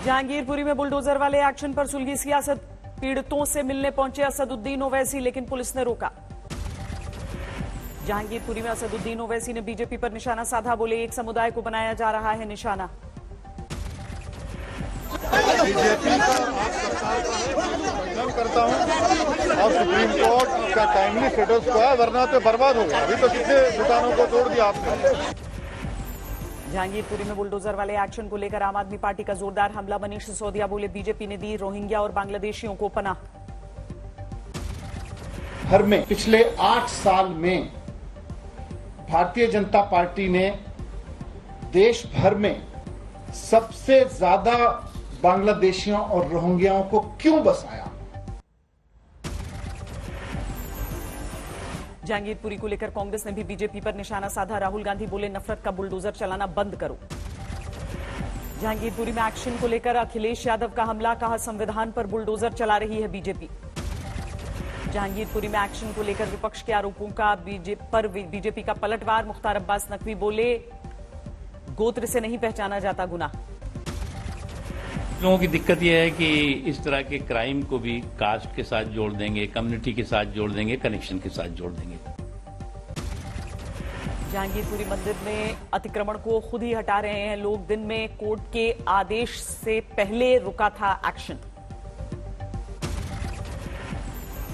जहांगीरपुरी में बुलडोजर वाले एक्शन पर सुलगी सियासत। पीड़ितों से मिलने पहुंचे असदुद्दीन ओवैसी, लेकिन पुलिस ने रोका। जहांगीरपुरी में असदुद्दीन ओवैसी ने बीजेपी पर निशाना साधा, बोले एक समुदाय को बनाया जा रहा है निशाना। बीजेपी का आप सरकार का है, करता हूं और सुप्रीम कोर्ट का टाइमली स्टेटस को है, वरना तो बर्बाद हो गया। अभी तो कितने दुकानों को तोड़ दिया आपने। जहांगीरपुरी में बुलडोजर वाले एक्शन को लेकर आम आदमी पार्टी का जोरदार हमला। मनीष सिसोदिया बोले बीजेपी ने दी रोहिंग्या और बांग्लादेशियों को पनाह। भर में पिछले 8 साल में भारतीय जनता पार्टी ने देश भर में सबसे ज्यादा बांग्लादेशियों और रोहिंग्याओं को क्यों बसाया? जहांगीरपुरी को लेकर कांग्रेस ने भी बीजेपी पर निशाना साधा। राहुल गांधी बोले नफरत का बुलडोजर चलाना बंद करो। जहांगीरपुरी में एक्शन को लेकर अखिलेश यादव का हमला, कहा संविधान पर बुलडोजर चला रही है बीजेपी। जहांगीरपुरी में एक्शन को लेकर विपक्ष के आरोपों का बीजेपी का पलटवार। मुख्तार अब्बास नकवी बोले गोत्र से नहीं पहचाना जाता गुनाह। लोगों की दिक्कत यह है कि इस तरह के क्राइम को भी कास्ट के साथ जोड़ देंगे, कम्युनिटी के साथ जोड़ देंगे, कनेक्शन के साथ जोड़ देंगे। जहांगीरपुरी मंदिर में अतिक्रमण को खुद ही हटा रहे हैं लोग। दिन में कोर्ट के आदेश से पहले रुका था एक्शन।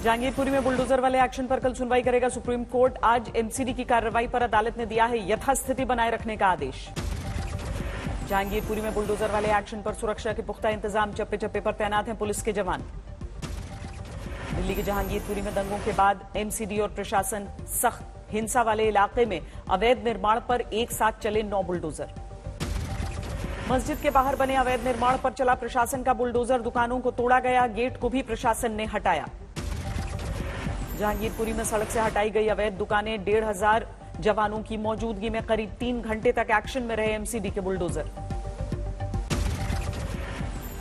जहांगीरपुरी में बुलडोजर वाले एक्शन पर कल सुनवाई करेगा सुप्रीम कोर्ट। आज एमसीडी की कार्रवाई पर अदालत ने दिया है यथास्थिति बनाए रखने का आदेश। जहांगीरपुरी में बुलडोजर वाले एक्शन पर सुरक्षा के पुख्ता इंतजाम, चप्पे चप्पे पर तैनात हैं पुलिस के जवान। दिल्ली के जहांगीरपुरी में दंगों के बाद एमसीडी और प्रशासन सख्त। हिंसा वाले इलाके में अवैध निर्माण पर एक साथ चले 9 बुलडोजर। मस्जिद के बाहर बने अवैध निर्माण पर चला प्रशासन का बुलडोजर। दुकानों को तोड़ा गया, गेट को भी प्रशासन ने हटाया। जहांगीरपुरी में सड़क से हटाई गई अवैध दुकानें। 1,500 जवानों की मौजूदगी में करीब 3 घंटे तक एक्शन में रहे एमसीडी के बुलडोजर।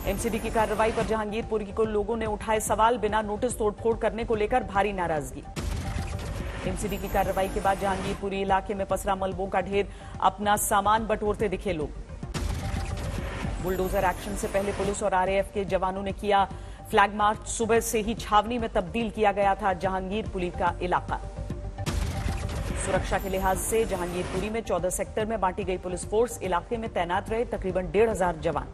एमसीडी की कार्रवाई पर जहांगीरपुरी को लोगों ने उठाए सवाल। बिना नोटिस तोड़फोड़ करने को लेकर भारी नाराजगी। एमसीडी की कार्रवाई के बाद जहांगीरपुरी इलाके में पसरा मलबों का ढेर। अपना सामान बटोरते दिखे लोग। बुलडोजर एक्शन से पहले पुलिस और आरएएफ के जवानों ने किया फ्लैग मार्च। सुबह से ही छावनी में तब्दील किया गया था जहांगीरपुरी का इलाका। सुरक्षा के लिहाज से जहांगीरपुरी में 14 सेक्टर में बांटी गई पुलिस फोर्स। इलाके में तैनात रहे तकरीबन 1,500 जवान।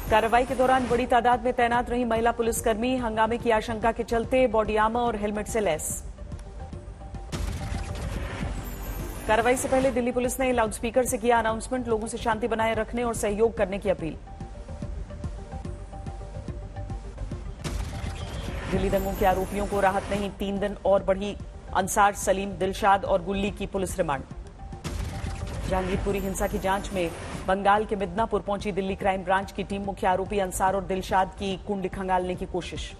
कार्रवाई के दौरान बड़ी तादाद में तैनात रही महिला पुलिसकर्मी। हंगामे की आशंका के चलते बॉडी आर्मर और हेलमेट से लैस। कार्रवाई से पहले दिल्ली पुलिस ने लाउडस्पीकर से किया अनाउंसमेंट, लोगों से शांति बनाए रखने और सहयोग करने की अपील। दिल्ली दंगों के आरोपियों को राहत नहीं, 3 दिन और बढ़ी अंसार, सलीम, दिलशाद और गुल्ली की पुलिस रिमांड। जहांगीरपुरी हिंसा की जांच में बंगाल के मिदनापुर पहुंची दिल्ली क्राइम ब्रांच की टीम। मुख्य आरोपी अंसार और दिलशाद की कुंडली खंगालने की कोशिश।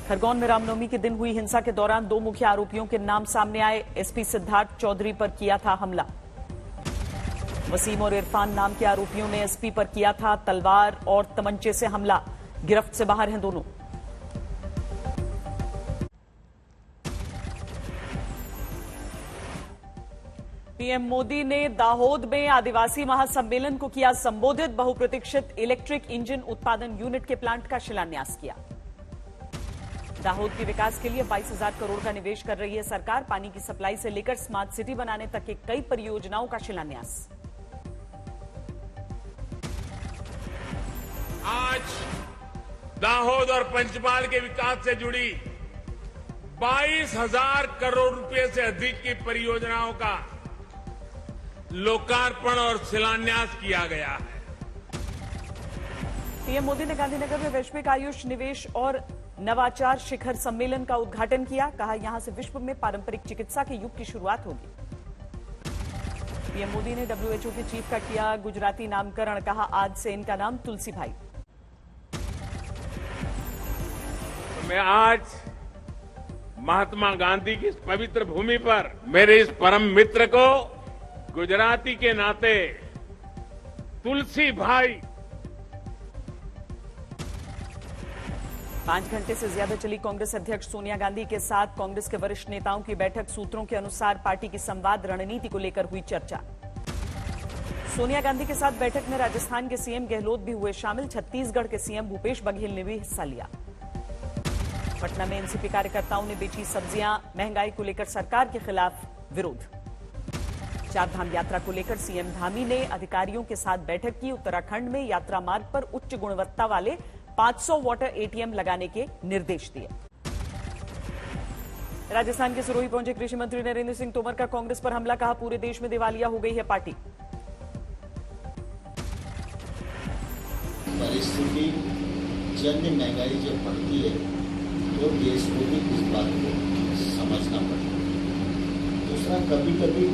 खरगोन में रामनवमी के दिन हुई हिंसा के दौरान 2 मुख्य आरोपियों के नाम सामने आए। एसपी सिद्धार्थ चौधरी पर किया था हमला। वसीम और इरफान नाम के आरोपियों ने एसपी पर किया था तलवार और तमंचे से हमला। गिरफ्त से बाहर हैं दोनों। पीएम मोदी ने दाहोद में आदिवासी महासम्मेलन को किया संबोधित। बहुप्रतीक्षित इलेक्ट्रिक इंजन उत्पादन यूनिट के प्लांट का शिलान्यास किया। दाहोद के विकास के लिए 22,000 करोड़ का निवेश कर रही है सरकार। पानी की सप्लाई से लेकर स्मार्ट सिटी बनाने तक के कई परियोजनाओं का शिलान्यास। आज दाहोद और पंचमहाल के विकास से जुड़ी 22,000 करोड़ रुपए से अधिक की परियोजनाओं का लोकार्पण और शिलान्यास किया गया है। पीएम मोदी ने गांधीनगर में वैश्विक आयुष निवेश और नवाचार शिखर सम्मेलन का उद्घाटन किया। कहा यहां से विश्व में पारंपरिक चिकित्सा के युग की शुरुआत होगी। पीएम मोदी ने डब्ल्यूएचओ के चीफ का किया गुजराती नामकरण। कहा आज से इनका नाम तुलसी भाई। मैं आज महात्मा गांधी की इस पवित्र भूमि पर मेरे इस परम मित्र को गुजराती के नाते तुलसी भाई। 5 घंटे से ज्यादा चली कांग्रेस अध्यक्ष सोनिया गांधी के साथ कांग्रेस के वरिष्ठ नेताओं की बैठक। सूत्रों के अनुसार पार्टी की संवाद रणनीति को लेकर हुई चर्चा। सोनिया गांधी के साथ बैठक में राजस्थान के सीएम गहलोत भी हुए शामिल। छत्तीसगढ़ के सीएम भूपेश बघेल ने भी हिस्सा लिया। पटना में एनसीपी कार्यकर्ताओं ने बेची सब्जियां। महंगाई को लेकर सरकार के खिलाफ विरोध। चारधाम यात्रा को लेकर सीएम धामी ने अधिकारियों के साथ बैठक की। उत्तराखंड में यात्रा मार्ग पर उच्च गुणवत्ता वाले 500 वाटर एटीएम लगाने के निर्देश दिए। राजस्थान के सिरोही पहुंचे कृषि मंत्री नरेंद्र सिंह तोमर का कांग्रेस पर हमला। कहा, पूरे देश में दिवालिया हो गई है पार्टी। परिस्थिति जन्य महंगाई जब बढ़ती है तो देश को भी इस बात को समझना पड़ेगा। दूसरा, कभी कभी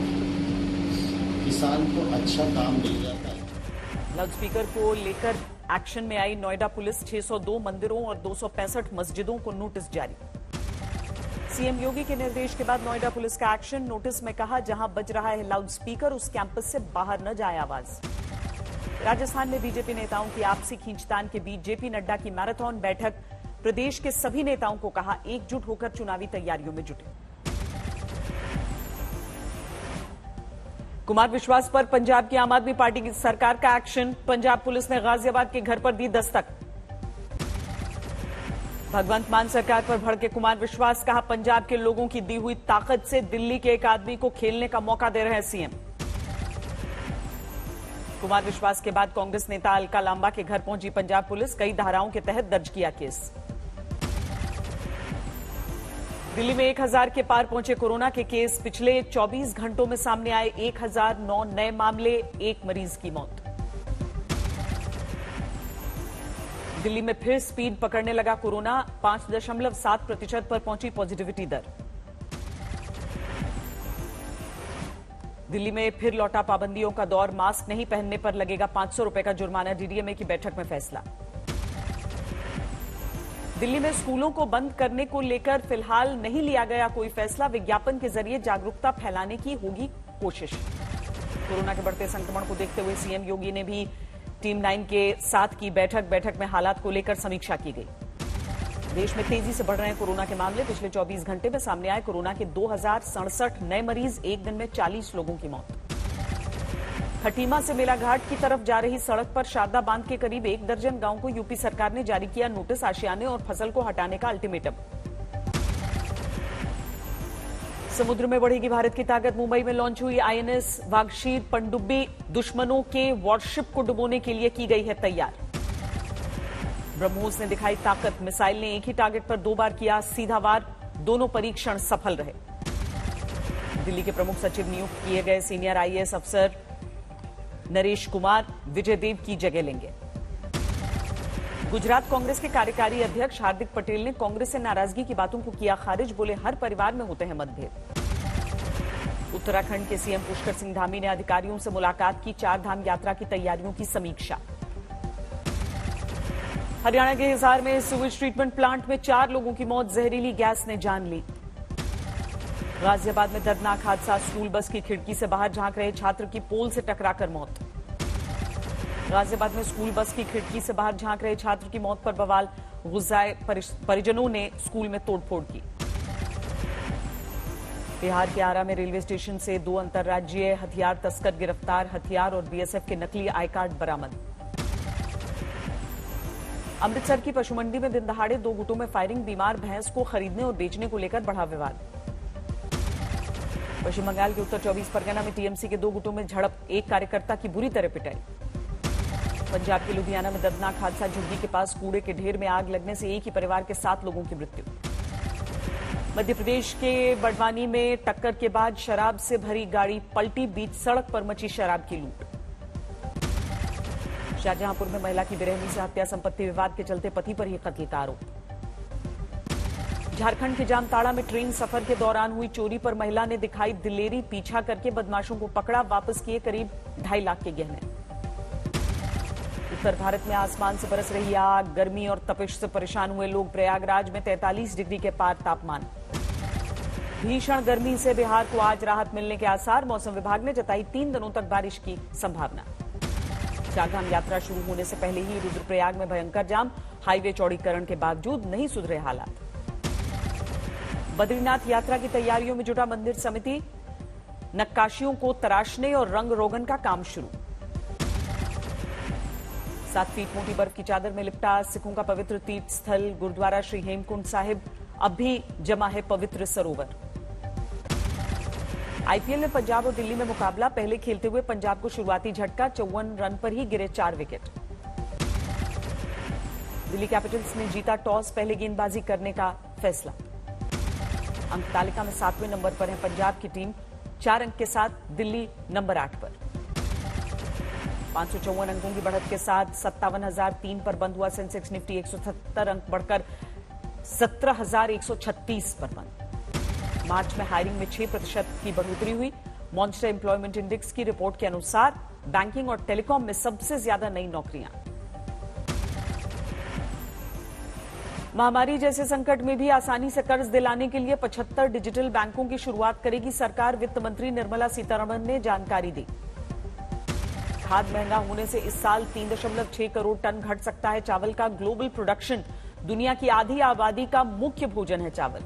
किसान को अच्छा दाम मिल जाता है। लाउडस्पीकर को लेकर एक्शन में आई नोएडा पुलिस। 602 मंदिरों और 265 मस्जिदों को नोटिस जारी। सीएम योगी के निर्देश के बाद नोएडा पुलिस का एक्शन। नोटिस में कहा, जहां बज रहा है लाउडस्पीकर उस कैंपस से बाहर न जाए आवाज। राजस्थान में बीजेपी नेताओं की आपसी खींचतान के बीच जेपी नड्डा की मैराथन बैठक। प्रदेश के सभी नेताओं को कहा, एकजुट होकर चुनावी तैयारियों में जुटे। कुमार विश्वास पर पंजाब की आम आदमी पार्टी की सरकार का एक्शन। पंजाब पुलिस ने गाजियाबाद के घर पर दी दस्तक। भगवंत मान सरकार पर भड़के कुमार विश्वास। कहा, पंजाब के लोगों की दी हुई ताकत से दिल्ली के एक आदमी को खेलने का मौका दे रहे हैं सीएम। कुमार विश्वास के बाद कांग्रेस नेता अलका लांबा के घर पहुंची पंजाब पुलिस। कई धाराओं के तहत दर्ज किया केस। दिल्ली में 1000 के पार पहुंचे कोरोना के केस। पिछले 24 घंटों में सामने आए 1009 नए मामले, 1 मरीज की मौत। दिल्ली में फिर स्पीड पकड़ने लगा कोरोना। 5.7% पर पहुंची पॉजिटिविटी दर। दिल्ली में फिर लौटा पाबंदियों का दौर। मास्क नहीं पहनने पर लगेगा 500 रुपए का जुर्माना। डीडीएमए की बैठक में फैसला। दिल्ली में स्कूलों को बंद करने को लेकर फिलहाल नहीं लिया गया कोई फैसला। विज्ञापन के जरिए जागरूकता फैलाने की होगी कोशिश। कोरोना के बढ़ते संक्रमण को देखते हुए सीएम योगी ने भी टीम 9 के साथ की बैठक में हालात को लेकर समीक्षा की गई। देश में तेजी से बढ़ रहे हैं कोरोना के मामले। पिछले 24 घंटे में सामने आए कोरोना के 2067 नए मरीज। एक दिन में 40 लोगों की मौत। खटीमा से मेलाघाट की तरफ जा रही सड़क पर शारदा बांध के करीब 1 दर्जन गांव को यूपी सरकार ने जारी किया नोटिस। आशियाने और फसल को हटाने का अल्टीमेटम। समुद्र में बढ़ेगी भारत की ताकत। मुंबई में लॉन्च हुई आईएनएस वागशीर पनडुब्बी। दुश्मनों के वॉरशिप को डुबोने के लिए की गई है तैयार। ब्रह्मोस ने दिखाई ताकत। मिसाइल ने एक ही टारगेट पर 2 बार किया सीधा वार। दोनों परीक्षण सफल रहे। दिल्ली के प्रमुख सचिव नियुक्त किए गए सीनियर आईएएस अफसर नरेश कुमार विजय देव की जगह लेंगे। गुजरात कांग्रेस के कार्यकारी अध्यक्ष हार्दिक पटेल ने कांग्रेस से नाराजगी की बातों को किया खारिज। बोले, हर परिवार में होते हैं मतभेद। उत्तराखंड के सीएम पुष्कर सिंह धामी ने अधिकारियों से मुलाकात की। चारधाम यात्रा की तैयारियों की समीक्षा। हरियाणा के हिसार में सीवेज ट्रीटमेंट प्लांट में 4 लोगों की मौत। जहरीली गैस ने जान ली। गाजियाबाद में दर्दनाक हादसा। स्कूल बस की खिड़की से बाहर झांक रहे छात्र की पोल से टकराकर मौत। गाजियाबाद में स्कूल बस की खिड़की से बाहर झांक रहे छात्र की मौत पर बवाल। गुस्साए परिजनों ने स्कूल में तोड़फोड़ की। बिहार के आरा में रेलवे स्टेशन से 2 अंतर्राज्यीय हथियार तस्कर गिरफ्तार। हथियार और बीएसएफ के नकली आई कार्ड बरामद। अमृतसर की पशु मंडी में दिन दहाड़े 2 गुटों में फायरिंग। बीमार भैंस को खरीदने और बेचने को लेकर बढ़ा विवाद। पश्चिम बंगाल के उत्तर 24 परगना में टीएमसी के 2 गुटों में झड़प। एक कार्यकर्ता की बुरी तरह पिटाई। पंजाब के लुधियाना में दर्दनाक हादसा। झुग्गी के पास कूड़े के ढेर में आग लगने से एक ही परिवार के 7 लोगों की मृत्यु। मध्य प्रदेश के बड़वानी में टक्कर के बाद शराब से भरी गाड़ी पलटी। बीच सड़क पर मची शराब की लूट। शाहजहांपुर में महिला की बेरहमी से हत्या। संपत्ति विवाद के चलते पति पर ही कत्ल का आरोप। झारखंड के जामताड़ा में ट्रेन सफर के दौरान हुई चोरी पर महिला ने दिखाई दिलेरी। पीछा करके बदमाशों को पकड़ा। वापस किए करीब 2.5 लाख के गहने। उत्तर भारत में आसमान से बरस रही आग। गर्मी और तपिश से परेशान हुए लोग। प्रयागराज में 43 डिग्री के पार तापमान। भीषण गर्मी से बिहार को आज राहत मिलने के आसार। मौसम विभाग ने जताई 3 दिनों तक बारिश की संभावना। चारधाम यात्रा शुरू होने से पहले ही रुद्रप्रयाग में भयंकर जाम। हाईवे चौड़ीकरण के बावजूद नहीं सुधरे हालात। बद्रीनाथ यात्रा की तैयारियों में जुटा मंदिर समिति। नक्काशियों को तराशने और रंग रोगन का काम शुरू। 7 फीट मोटी बर्फ की चादर में लिपटा सिखों का पवित्र तीर्थ स्थल गुरुद्वारा श्री हेमकुंड साहिब, अब भी जमा है पवित्र सरोवर। आईपीएल में पंजाब और दिल्ली में मुकाबला, पहले खेलते हुए पंजाब को शुरुआती झटका, 54 रन पर ही गिरे 4 विकेट। दिल्ली कैपिटल्स ने जीता टॉस, पहले गेंदबाजी करने का फैसला। अंक तालिका में 7वें नंबर पर है पंजाब की टीम, 4 अंक के साथ दिल्ली नंबर 8 पर। 554 अंकों की बढ़त के साथ 57,003 पर बंद हुआ सेंसेक्स। निफ्टी 170 अंक बढ़कर 17,136 पर बंद। मार्च में हायरिंग में 6% की बढ़ोतरी हुई। मॉन्स्टर एम्प्लॉयमेंट इंडेक्स की रिपोर्ट के अनुसार बैंकिंग और टेलीकॉम में सबसे ज्यादा नई नौकरियां। महामारी जैसे संकट में भी आसानी से कर्ज दिलाने के लिए 75 डिजिटल बैंकों की शुरुआत करेगी सरकार, वित्त मंत्री निर्मला सीतारमण ने जानकारी दी। खाद महंगा होने से इस साल 3.6 करोड़ टन घट सकता है चावल का। ग्लोबल प्रोडक्शन, दुनिया की आधी आबादी का मुख्य भोजन है चावल।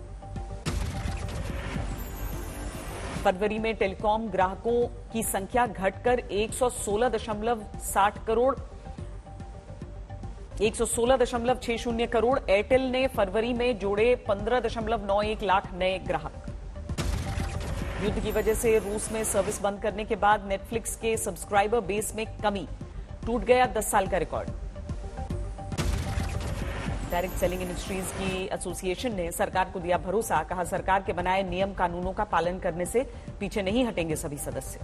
फरवरी में टेलीकॉम ग्राहकों की संख्या घटकर 116.60 करोड़ 116.60 करोड़। एयरटेल ने फरवरी में जोड़े 15.91 लाख नए ग्राहक। युद्ध की वजह से रूस में सर्विस बंद करने के बाद नेटफ्लिक्स के सब्सक्राइबर बेस में कमी, टूट गया 10 साल का रिकॉर्ड। डायरेक्ट सेलिंग इंडस्ट्रीज की एसोसिएशन ने सरकार को दिया भरोसा, कहा सरकार के बनाए नियम कानूनों का पालन करने से पीछे नहीं हटेंगे सभी सदस्य।